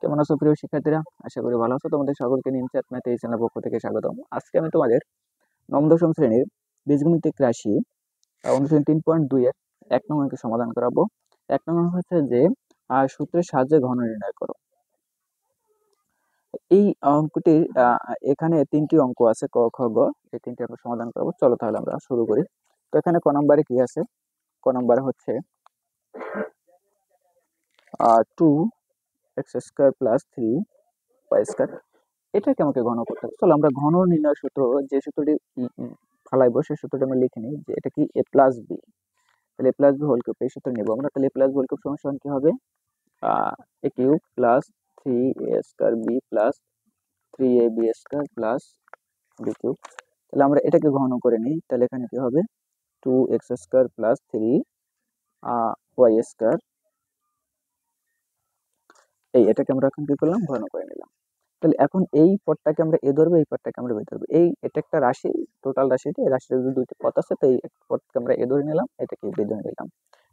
কেমন আছো প্রিয় শিক্ষার্থীরা? আশা করি ভালো আছো। তোমাদের সকলকে নিমচ্যাট ম্যাথ এই চ্যানেলের পক্ষ থেকে স্বাগতম। আজকে আমি তোমাদের নবম দশম শ্রেণীর বীজগণিতিক রাশি অনুশীলন 3.2 এর 1 নং অঙ্কের সমাধান করাবো। 1 নং অঙ্ক হচ্ছে যে সূত্রের সাহায্যে ঘন নির্ণয় করো। এই অঙ্কটির এখানে 3টি অঙ্ক আছে, ক খ গ। এই 3টি অঙ্ক সমাধান করবো। চলো তাহলে আমরা শুরু করি। তো এখানে ক নম্বরে কি আছে? ক নম্বরে হচ্ছে 2x² + 3y²। এটাকে আমাকে ঘন করতে হবে। চলো আমরা ঘন নির্ণয় সূত্র, যে সূত্রটি ফালাইবো সেই সূত্রটি আমরা লিখে নিই, যে এটা কি a + b। তাহলে a + b হোল কিউব এই সূত্র নেব আমরা। তাহলে a + b হোল কিউব সমান কি হবে? a cube plus 3a² b plus 3ab² plus b cube. তাহলে আমরা এটাকে ঘন করে নিই। তাহলে এখানে কি হবে? 2x² plus 3y²। এটাকে আমরা এখন কি করলাম? ঘন করে নিলাম। তাহলে এখন এই পদটাকে আমরা এ ধরবো, এই পদটাকে আমরা বি ধরবো। এটা একটা রাশি, টোটাল রাশিটি। এই রাশিটার যদি দুইটি পদ আছে, তো এই পদকে আমরা এ ধরে নিলাম, এটাকে বি ধরে নিলাম।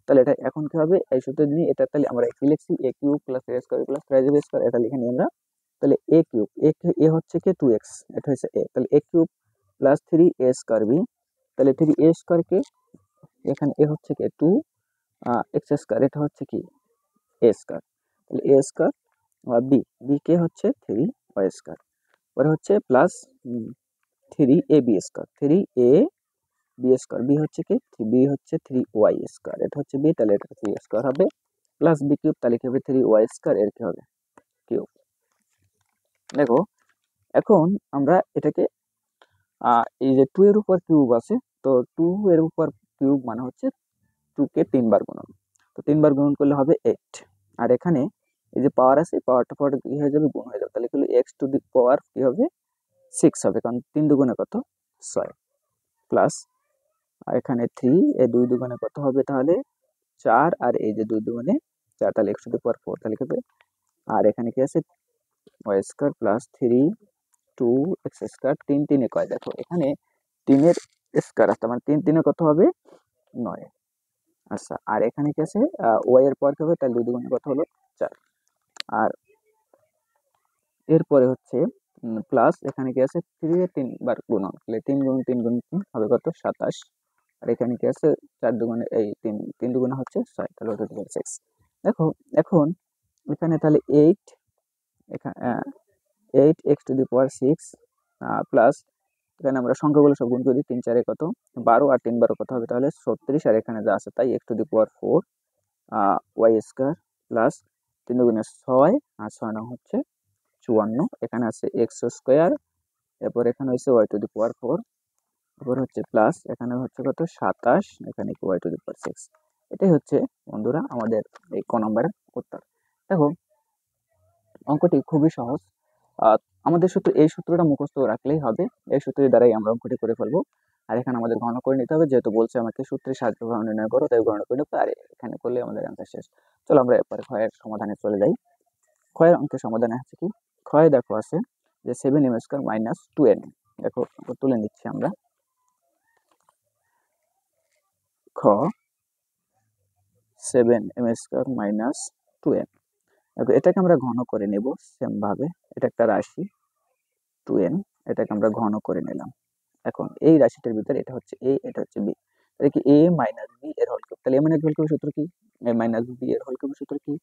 তাহলে এটা এখন কি হবে? এই সূত্র নিয়ে এটা তাহলে আমরা কি লিখছি? a cube plus a square plus 3ab²। এটা লিখে নিই আমরা। তাহলে a কিউব, এ হচ্ছে কি 2x, এটা হচ্ছে a। তাহলে a cube plus 3a² b। তাহলে 3a² কে এখানে a হচ্ছে কি 2x², এটা হচ্ছে কি a²। তাহলে a² বি কে হচ্ছে 3y²। পরে হচ্ছে প্লাস 3ab², 3ab²। বি হচ্ছে কি? বি হচ্ছে 3y², এটা হচ্ছে বি, তাহলে এটা 3a² হবে। প্লাস বি কিউব, তাহলে কি হবে? 3y², এর কি হবে? কিউব। দেখো এখন আমরা এটাকে এই যে 2 এর উপর কিউব আছে, তো 2 এর উপর কিউব মানে হচ্ছে 2 কে 3 বার গুণন। তো 3 বার গুণন করলে হবে 8। আর এখানে এই যে পাওয়ার আছে, পাওয়ারটা কি হয়ে যাবে? গুণ হয়ে যাবে। তাহলে কি হলো? x⁴ কি হবে? 6 হবে, কারণ 3 দুগুণে কত? 6। প্লাস আর এখানে 3, এই 2 দুগুণে কত হবে? তাহলে 4, আর এই যে 2 দুগুণে 4, তাহলে x⁴ 4, তাহলে কি হবে? আর এখানে কি আছে? y² plus 3 2x²। 3 3 কয়? দেখো এখানে 3 এর স্কয়ার আছে, মানে 3 3 কত হবে? 9। আচ্ছা, আর এখানে কি আছে? y এর পর কি হবে? তাহলে 2 দুগুণে কত হলো? 4। আর এরপরে হচ্ছে প্লাস এখানে কি আছে? 3 এর 3 বার গুণন, তাহলে 3 গুণ 3 গুণ 3 হবে কত? 27। আর এখানে কি আছে? 4 দুগুণে এই 3, 3 দুগুণে হচ্ছে 6, তাহলে ওটা হচ্ছে 6। দেখো এখন এখানে তাহলে 8, এখানে 8x⁴ 6 প্লাস এখানে আমরা সংখ্যাগুলো সব গুণ করে দিই। 3 4 কত? 12, আর 3 12 কত হবে? তাহলে 36। আর এখানে যা আছে তাই, x⁴ 4 y² প্লাস 3 দুগুণে 6, আর 6 নং হচ্ছে 54। এখানে আছে x², এরপর এখানে হচ্ছে y⁴ এরপর হচ্ছে প্লাস এখানে হচ্ছে কত? 27, এখানে y⁴ 6। এটাই হচ্ছে বন্ধুরা আমাদের এই ক নম্বরের উত্তর। দেখো অঙ্কটি খুবই সহজ। আমাদের সূত্র, এই সূত্রটা মুখস্থ রাখলেই হবে। এই সূত্রের দ্বারাই আমরা অঙ্কটি করে ফেলবো। আর এখানে আমাদের গণনা করে নিতে হবে, যেহেতু বলছে আমাকে সূত্রের সাহায্যে গণনা নির্ণয় করো, তাই গণনা করে নেবো। আর এখানে করলে আমাদের অ্যান্সার শেষ। চলো আমরা এরপরে ক্ষয়ের সমাধানে চলে যাই। ক্ষয়ের অঙ্কের সমাধানে আছে কি? ক্ষয়ে দেখো আছে যে 7m² - 2n। দেখো তুলে নিচ্ছি আমরা। খ 7m² - 2n। এটাকে আমরা ঘন করে নেব সেম ভাবে। এটা একটা রাশি 2n, এটাকে আমরা ঘন করে নিলাম। এখন এই রাশিটার ভিতরে এটা হচ্ছে a, এটা হচ্ছে b। তাহলে কি a - b এর হোল কিউব। তাহলে a - b হোল কিউবের সূত্র কি? a - b এর হোল কিউবের সূত্র কি?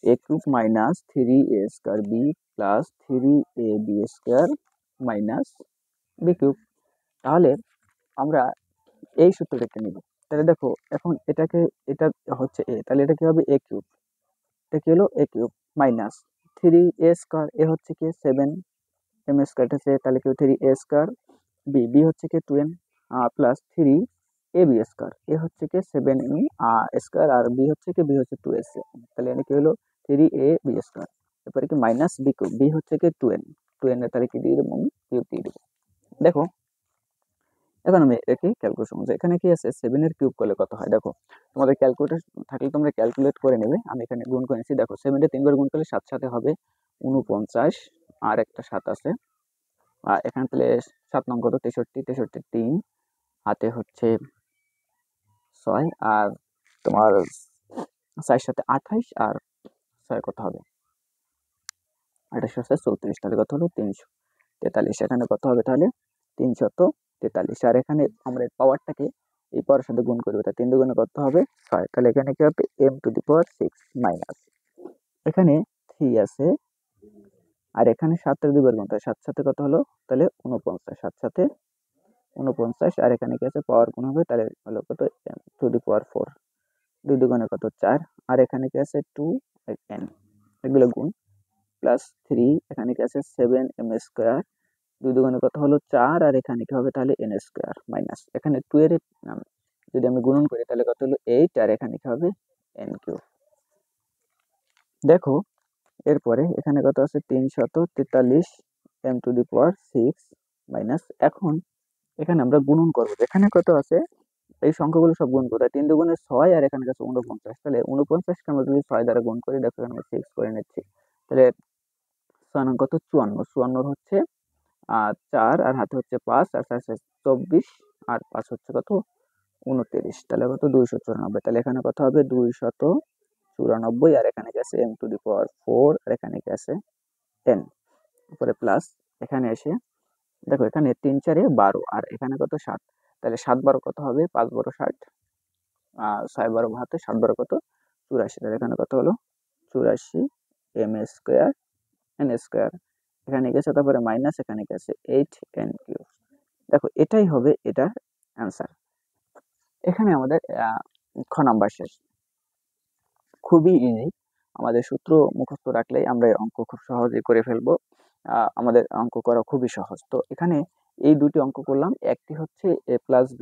a cube minus 3a² b plus 3ab² minus b cube. তাহলে আমরা এই সূত্রটাকে নিব। তাহলে দেখো এখন এটাকে, এটা হচ্ছে a, তাহলে এটা কি হবে? a cube. এটা কি হলো? a কিউব মাইনাস 3a², এ হচ্ছে কি 7m², তাহলে কি 3a², বি হচ্ছে কি 2n প্লাস 3ab², এ হচ্ছে কি 7m² আর বি হচ্ছে কি 2s। তাহলে এখানে কি হলো? 3ab²। এরপরে কি মাইনাস বি কিউব, বি হচ্ছে কি 2n, এর তাহলে কি দিয়ে দেবো? আমি কিউব দিয়ে দেবো। দেখো এখন আমি একে ক্যালকুলেশন করছি। এখানে কি আছে? 7 এর কিউব করলে কত হয়? দেখো তোমাদের ক্যালকুলেটর থাকলে তোমরা ক্যালকুলেট করে নেবে। আমি এখানে গুণ করে নিচ্ছি। দেখো 7 এ 3 বার গুণ করলে 7 7 হবে 49, আর একটা 7 আছে। আর এখানে তাহলে 7 নং কত? 63, 63 3 হাতে হচ্ছে 6, আর তোমার 4 সাথে 28, আর 6 কত হবে? 2834, তাহলে কত হলো 343। এখানে কত হবে তাহলে 343, আর এখানে আমরা পাওয়ারটাকে এই পাওয়ারের সাথে গুণ করবো, তাই 3 দুগুণে কত হবে 6, তাহলে এখানে কি হবে m⁻6 মাইনাস, এখানে 3 আছে আর এখানে 7 এর 2 বার গুণ, তাই 7 সাথে কত হলো তাহলে 49, 7 সাথে 49, আর এখানে কি আছে পাওয়ার গুণ হবে, তাহলে হলো কত m⁴, 2 দুগুণে কত 4, আর এখানে কি আছে 2 n, এগুলো গুণ প্লাস 3, এখানে কি আছে 7m², 2 দুগুণে কত হলো 4, আর এখানে কি হবে তাহলে n² মাইনাস, এখানে 2 এর যদি আমি গুণন করি তাহলে কত হলো 8, আর এখানে কি হবে n³। দেখো এরপরে এখানে কত আছে 343 m⁻6 মাইনাস, এখন এখানে আমরা গুণন করবো, এখানে কত আছে এই সংখ্যাগুলো সব গুণ করতে 3 দুগুণে 6, আর এখানে আছে 49, তাহলে 49কে আমরা যদি 6 দ্বারা গুণ করি, দেখো এখানে 6 করে নিচ্ছি, তাহলে 6 নং কত 54, 54 হচ্ছে 4, আর হাতে হচ্ছে 5, আর 4 24, আর 5 হচ্ছে কত 29, তাহলে কত 294, তাহলে এখানে কত হবে 294, আর এখানে কি আছে m⁴, আর এখানে কি আছে n, উপরে প্লাস, এখানে এসে দেখো এখানে 3 4 12, আর এখানে কত 7, তাহলে 7 12 কত হবে 5 12 60, 6 12 ভাতে 7 12 কত 84, তাহলে এখানে কত হলো 84 m² n², এখানে গেছে তারপরে মাইনাস, এখানে গেছে 8n³। দেখো এটাই হবে এটার অ্যান্সার। এখানে আমাদের খ নাম্বার শেষ। খুবই ইজি, আমাদের সূত্র মুখস্থ রাখলেই আমরা এই অঙ্ক খুব সহজেই করে ফেলবো। আমাদের অঙ্ক করা খুবই সহজ। তো এখানে এই দুটি অঙ্ক করলাম, একটি হচ্ছে a+b²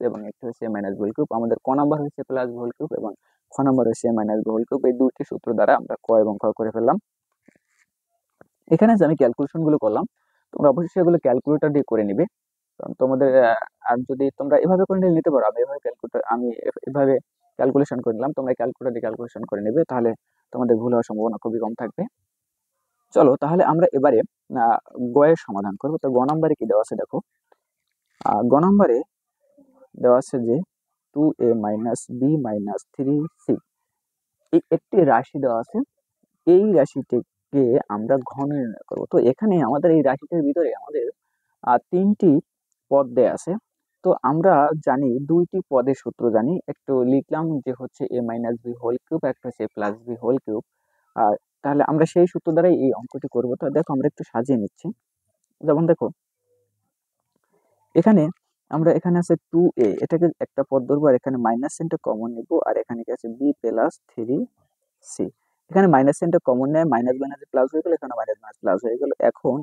এবং একটি হচ্ছে a-b²। আমাদের ক নাম্বার হচ্ছে a+b² এবং খ নাম্বার হচ্ছে a-b²। এই দুটি সূত্র দ্বারা আমরা ক এবং খ করে ফেললাম। এখানে যে আমি ক্যালকুলেশন গুলো করলাম, তোমরা অবশ্যই সেগুলো ক্যালকুলেটর দিয়ে করে নিবে। কারণ তোমাদের আর যদি তোমরা এভাবে করে নিতে পারো, আমি এভাবে ক্যালকুলেশন করে নিলাম, তোমরা ক্যালকুলেটর দিয়ে ক্যালকুলেশন করে নেবে, তাহলে তোমাদের ভুল হওয়ার সম্ভাবনা খুবই কম থাকবে। চলো তাহলে আমরা এবারে গ এর সমাধান করবো। তো গ নাম্বারে কি দেওয়া আছে দেখো, গ নাম্বারে দেওয়া আছে যে 2a - b - 3c, এই একটি রাশি দেওয়া আছে, এই রাশিটিকে আমরা ঘন নির্ণয় করবো। তো এখানে আমাদের এই রাশিটির ভিতরে আমাদের 3টি পদ দেয়া আছে। তো আমরা জানি 2টি পদের সূত্র জানি, একটু লিখলাম যে হচ্ছে a-b², একটা হচ্ছে a+b²। তাহলে আমরা সেই সূত্র দ্বারাই এই অঙ্কটি করবো। তো দেখো আমরা একটু সাজিয়ে নিচ্ছি। যেমন দেখো এখানে এখানে আছে 2a, এটাকে একটা পদ ধরবো, আর এখানে মাইনাস চিহ্নটা কমন নিব, আর এখানে কি আছে b+3c। এখানে মাইনাস চিহ্নটা কমন নেয়, মাইনাস মাইনাস প্লাস হয়ে গেল, এখানে মাইনাস মাইনাস প্লাস হয়ে গেল। এখন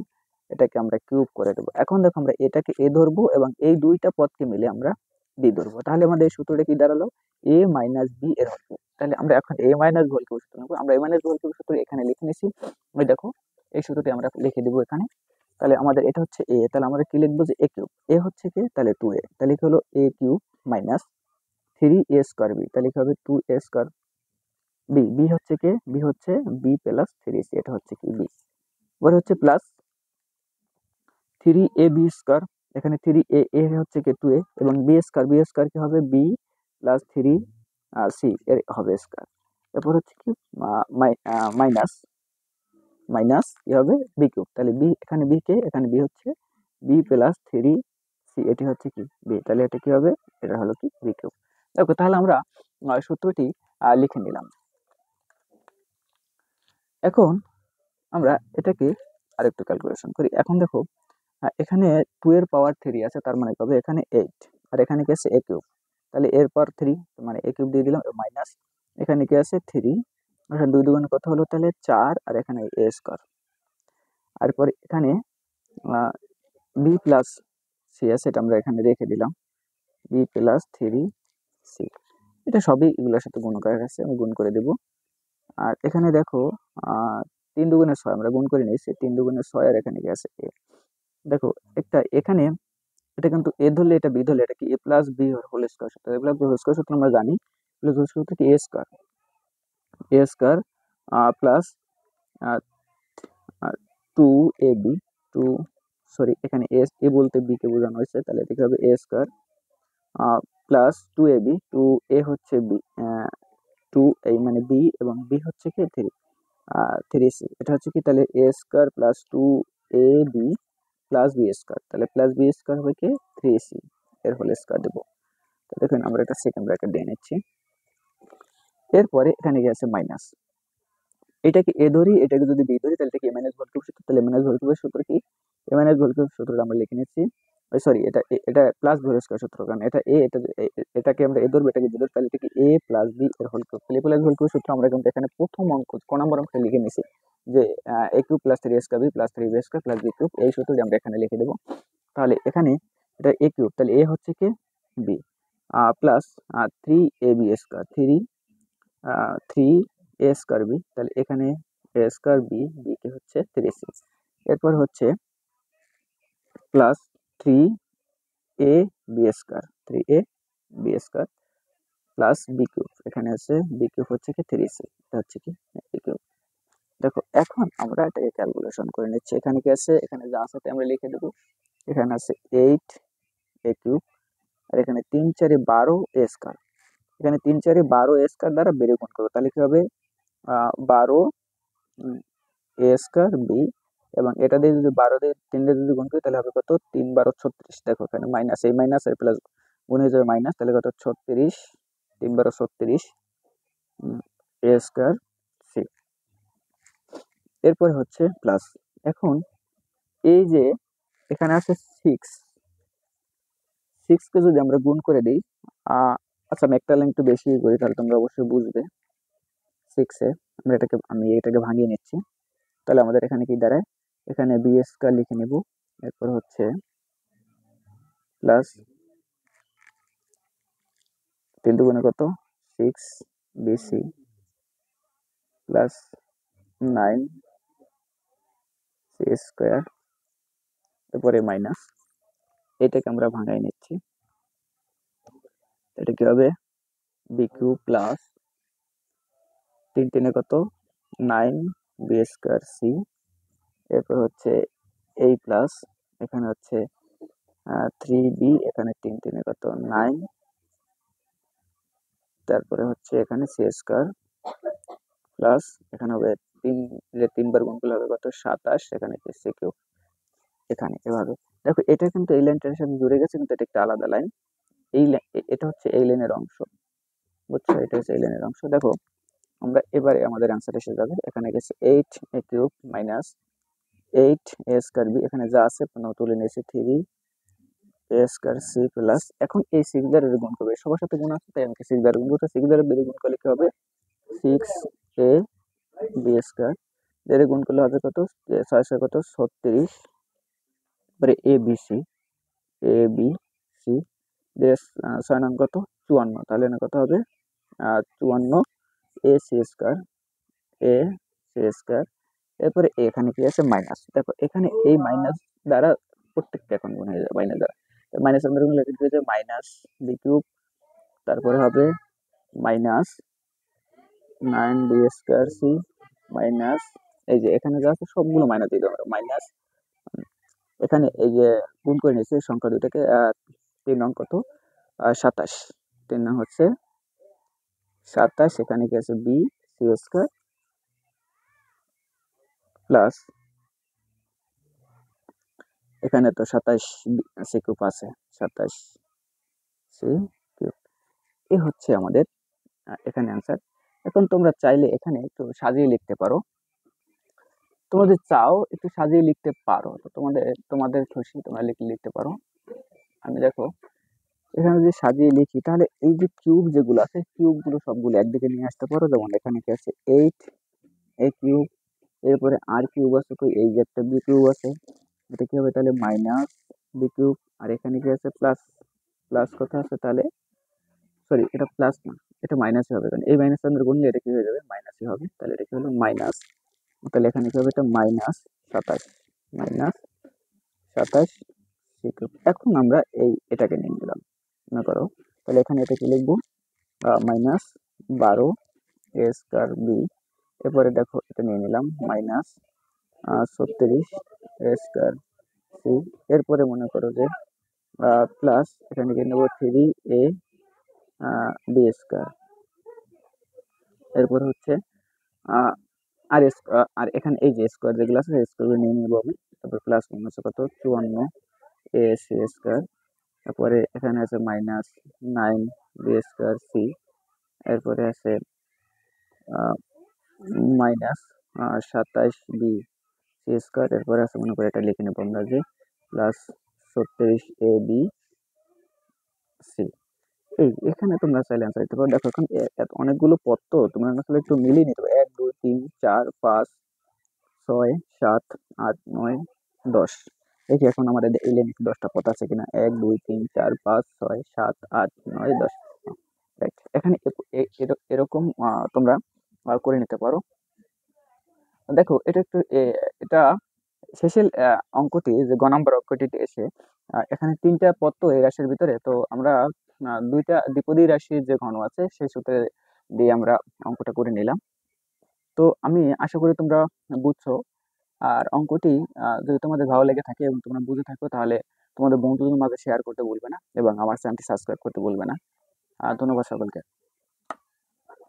এটাকে আমরা কিউব করে দেবো। এখন দেখো আমরা এটাকে a ধরবো এবং এই দুইটা পদকে মিলে আমরা b ধরবো। তাহলে আমাদের এই সূত্রটা কি দাঁড়ালো, a - b এর হচ্ছে। তাহলে আমরা এখন a-b² সূত্র নেবো। আমরা a-b² সূত্র এখানে লিখে নিছি। ওই দেখো এই সূত্রটি আমরা লিখে দেবো এখানে। তাহলে আমাদের এটা হচ্ছে a, তাহলে আমরা কি লিখবো যে a³। a হচ্ছে কি, তাহলে 2a, তাহলে কি হলো a³ মাইনাস 3a²b, তাহলে কি হবে 2a²। b হচ্ছে কি, b হচ্ছে b+3c, এটা হচ্ছে কি b। এবার হচ্ছে প্লাস 3ab², এখানে 3a হচ্ছে কি 2a, এবং b² কি হবে b+3c এর হবে স্কয়ার। এরপর হচ্ছে কি মাইনাস মাইনাস কি হবে b³, তাহলে b, এখানে b কে, এখানে b হচ্ছে b+3c, এটি হচ্ছে কি b, তাহলে এটা কি হবে, এটা হলো কি b³। দেখো তাহলে আমরা সূত্রটি লিখে নিলাম। এখন আমরা এটাকে আরেকটু ক্যালকুলেশন করি। এখন দেখো এখানে 2 এর পাওয়ার 3 আছে, তার মানে হবে এখানে 8, আর এখানে কি আছে a³, তাহলে এর পাওয়ার 3 মানে a³ দিয়ে দিলাম, মাইনাস এখানে কি আছে 3, এখানে 2 দুগুণে কত হলো তাহলে 4, আর এখানে a²। তারপর এখানে b+c আছে, এটা আমরা এখানে রেখে দিলাম b+3c, এটা সবই এগুলোর সাথে গুণ করা আছে, আমি গুণ করে দেব। আর এখানে দেখো 3 দুগুণে 6 আমরা গুণ করে নিয়েছি, 3 দুগুণে 6, আর এখানে কি আছে a। দেখো একটা এখানে এটা কিন্তু a ধরলে এটা b ধরলে এটা কি a+b² সূত্র, a+b² সূত্র আমরা জানি, সূত্র কি a² প্লাস 2ab, 2 সরি এখানে a বলতে b কে বোঝানো হয়েছে, তাহলে এটা কি হবে a² প্লাস 2ab, 2a হচ্ছে b, 2 এই মানে b, এবং b হচ্ছে কি 3, 3c, এটা হচ্ছে কি তাহলে a square plus 2ab plus b square, তাহলে প্লাস b স্কয়ার হবে কি 3c এর হোল স্কয়ার দেবো। তো দেখুন আমরা একটা সেকেন্ড ব্র্যাকেট দিয়ে নিচ্ছি। এরপরে এখানে কি আছে মাইনাস, এটাকে এ ধরি, এটাকে যদি বি ধরি তাহলে এটাকে এ মাইনাস ভোল্টের সূত্র, তাহলে এ মাইনাস ভোল্টের সূত্র কি এ মাইনাস ভোল্টের সূত্রটা আমরা লিখে নিচ্ছি, সরি এটা প্লাস ভি স্কয়ার সূত্র, কারণ এটা এ এটা এটাকে আমরা এ ধরবো, এটাকে বি ধরবো, তাহলে এটা কি এ প্লাস বি এর হোল কিউব, তাহলে প্লাস হোল কিউব সূত্র আমরা কিন্তু এখানে প্রথম অঙ্ক ক নম্বর অঙ্কে লিখে নিছি যে a cube plus 3 square b plus 3 b square plus b cube, এই সূত্রটি আমরা এখানে লিখে দেবো। তাহলে এখানে এটা এ কিউব, তাহলে এ হচ্ছে কি b plus 3ab square 3 a square b, তাহলে এখানে এ স্কয়ার বি, বি কে হচ্ছে 3c, এরপর হচ্ছে plus 3a b square 3a b square plus b cube, এখানে আছে বি কিউব হচ্ছে কি 3c, এটা হচ্ছে কি বি কিউব। দেখো এখন আমরা এটাকে ক্যালকুলেশন করে নিচ্ছি, এখানে কি আছে, এখানে যা আছে আমরা লিখে দেবো। এখানে আছে 8a কিউব, আর এখানে 3 4 12 a স্কয়ার, এখানে 3 4 12 a স্কয়ার দ্বারা বেড়ে গুণ করবো, তাহলে কি হবে 12 এ স্কয়ার বি, এবং এটা দিয়ে যদি 12 দিয়ে 3 দিয়ে যদি গুণ করি তাহলে হবে কত 3 12 36, দেখো এখানে মাইনাস, এই মাইনাস আর প্লাস গুণ হয়ে যাবে মাইনাস, তাহলে কত 36 3 12 36 এ স্কয়ার সি, এরপরে হচ্ছে প্লাস। এখন এই যে এখানে আছে 6 কে যদি আমরা গুণ করে দিই, আচ্ছা আমি একটা লাইন একটু বেশি করি তাহলে তোমরা অবশ্যই বুঝবে। 6 এ আমি এটাকে ভাঙিয়ে নিচ্ছি, তাহলে আমাদের এখানে কি দাঁড়ায়, এখানে বি স্কয়ার লিখে নেব, এরপর হচ্ছে প্লাস 3 দুগুণে কত 6 বিসি প্লাস 9 সি স্কয়ার, এরপরে মাইনাস, এটাকে আমরা ভাঙাই নিচ্ছি, এটা কি হবে বি কিউ প্লাস 3 3 কত 9 বি স্কয়ার সি, এরপর হচ্ছে এই প্লাস এখানে হচ্ছে 3b, এখানে 3 3 কত 9, তারপরে হচ্ছে এখানে সি স্কয়ার প্লাস এখানে হবে 3, যে 3 বার গুণ করলে হবে কত 27, এখানে কি সি কিউব, এখানে এভাবে। দেখো এটা কিন্তু এই লাইনটার সাথে জুড়ে গেছে, কিন্তু এটা একটা আলাদা লাইন, এটা হচ্ছে এই লাইনের অংশ, বুঝছো, এটা হচ্ছে এই লাইনের অংশ। দেখো আমরা এবারে আমাদের অ্যান্সার এসে যাবে, এখানে গেছে 8 এ কিউব মাইনাস 8 এ স্কয়ার বি, এখানে যা আছে তুলে নিয়েছে 3 এ স্কয়ার সি প্লাস, এখন এই 6 দ্বারা গুণ করবে, সবার সাথে গুণ আছে তাই আমি 6 দ্বারা গুণ করতে, 6 দ্বারা বেড়ে গুণ করলে কি হবে 6 এ বি স্কয়ার, এর গুণ করলে হবে কত 6 6 কত 36, এবারে a b c, a b c, 6 নং কত 54, তাহলে না কত হবে 54 a c square, a c square, এরপরে এখানে কি আছে মাইনাস, দেখো এখানে এই মাইনাস দ্বারা প্রত্যেকটা এখন গুণ হয়ে যাবে মাইনাস দ্বারা, মাইনাস আমরা গুণ লিখে দিতে মাইনাস বি কিউব, তারপরে হবে minus 9 b square c minus, এই যে এখানে যা আছে সবগুলো মাইনাস দিয়ে দেবো মাইনাস, এখানে এই যে গুণ করে নিয়েছি সংখ্যা দুটাকে 3 নং কত 27, 3 নং হচ্ছে 27, এখানে কি আছে বি সি স্কয়ার প্লাস এখানে তো 27 সি কিউব আছে, 27 সি কিউব, এই হচ্ছে আমাদের এখানে অ্যান্সার। এখন তোমরা চাইলে এখানে একটু সাজিয়ে লিখতে পারো, তোমরা যদি চাও একটু সাজিয়ে লিখতে পারো, তো তোমাদের খুশি, তোমরা লিখতে পারো। আমি দেখো এখানে যদি সাজিয়ে লিখি তাহলে এই যে কিউব যেগুলো আছে কিউব গুলো সবগুলো একদিকে নিয়ে আসতে পারো, যেমন এখানে কি আছে 8 এ কিউব, এরপরে আর কিউব আছে, তো এই যে একটা বি কিউব আছে, এটা কি হবে তাহলে মাইনাস বি কিউব, আর এখানে কি আছে প্লাস, প্লাস কত আছে তাহলে, সরি এটা প্লাস না এটা মাইনাসই হবে, কারণ এই মাইনাস আমরা গুনলে এটা কি হয়ে যাবে মাইনাসই হবে, তাহলে এটা কি হলো মাইনাস, তাহলে এখানে কি হবে এটা মাইনাস 27, মাইনাস 27 সি কিউব। এখন আমরা এটাকে নিয়ে নিলাম, মনে করো, তাহলে এখানে এটা কি লিখবো মাইনাস 12 এ স্কয়ার বি, এরপরে দেখো এটা নিয়ে নিলাম মাইনাস 36 এ স্কয়ার সি, এরপরে মনে করো যে প্লাস এখানে কি নেবো 3 এ বি স্কয়ার, এরপর হচ্ছে আর এখানে এই যে স্কোয়ার যেগুলো আছে সেই স্কোয়ার নিয়ে নিবো আমি। তারপর প্লাস মাইনাস কত 54 এ সি স্কোয়ার, তারপরে এখানে আছে মাইনাস 9 বি স্কোয়ার সি, এরপরে আছে মাইনাস 27 বি সি স্কোয়ার, এরপরে আছে মনে করি এটা লিখে নেবো আমরা যে প্লাস 36 এ বি সি। এখানে তোমরা চাইলে অ্যান্সার দিতে পারো। দেখো এখন অনেকগুলো পদ, তো তোমরা আসলে একটু মিলিয়ে নিতে পারো। 1 2 3 4 5 6 7 8 9 10। দেখি এখন আমাদের এই লাইনে 10টা পদ আছে কিনা। 1 2 3 4 5 6 7 8 9 10। রাইট, এখানে এরকম তোমরা করে নিতে পারো। দেখো এটা একটু এটা শেষের অঙ্কটি যে গ নম্বর অঙ্কটিতে এসে এখানে 3টা পদ তো এই রাশির ভিতরে, তো আমরা 2টা দ্বিপদী রাশির যে ঘন আছে সেই সূত্রে দিয়ে আমরা অঙ্কটা করে নিলাম। তো আমি আশা করি তোমরা বুঝছো। আর অঙ্কটি যদি তোমাদের ভালো লেগে থাকে এবং তোমরা বুঝে থাকো, তাহলে তোমাদের বন্ধুদের মাঝে শেয়ার করতে ভুলবে না এবং আমার চ্যানেলটি সাবস্ক্রাইব করতে ভুলবে না। ধন্যবাদ সকলকে।